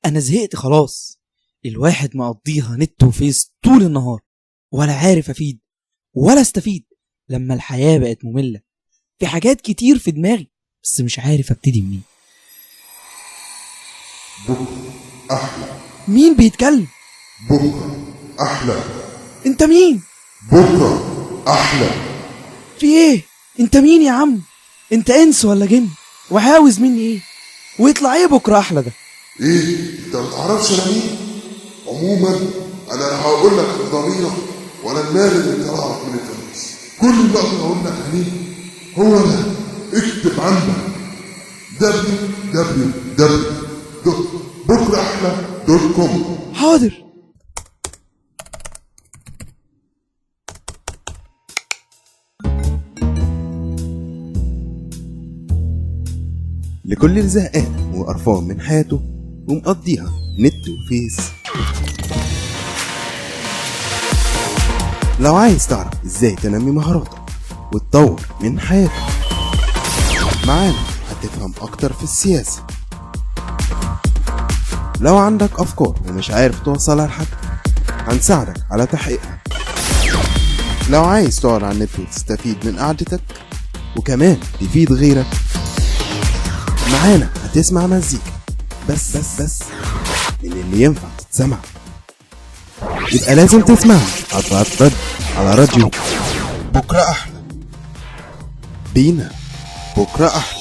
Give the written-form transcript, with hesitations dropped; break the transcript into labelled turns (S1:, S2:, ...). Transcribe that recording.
S1: انا زهقت خلاص. الواحد مقضيها نت وفيس طول النهار، ولا عارف افيد ولا استفيد. لما الحياة بقت مملة، في حاجات كتير في دماغي بس مش عارف ابتدي منين.
S2: بكرة أحلى.
S1: مين بيتكلم؟
S2: بكرة أحلى.
S1: انت مين؟
S2: بكرة أحلى.
S1: في ايه؟ انت مين يا عم؟ انت انس ولا جن؟ وعاوز مني ايه؟ ويطلع ايه بكرة احلى ده؟
S2: إيه؟ أنت متعرفش أنا مين؟ عموما أنا لا هقول لك بضميرك ولا المال اللي طلعك من الفلوس. كل اللي أقدر أقول لك عليه هو ده. اكتب عندك www.بكرهأحلى.com.
S1: حاضر.
S3: لكل اللي زهقان وقرفان من حياته ومقضيها نت وفيس، لو عايز تعرف ازاي تنمي مهاراتك وتطور من حياتك، معانا هتفهم اكتر في السياسة. لو عندك افكار ومش عارف توصلها لحد، هنساعدك على تحقيقها. لو عايز تقعد على النت وتستفيد من قعدتك وكمان تفيد غيرك، معانا هتسمع مزيكا بس من اللي ينفع تتسمع. يبقى لازم تسمع على راديو بكرة أحلى. بينا بكرة أحلى.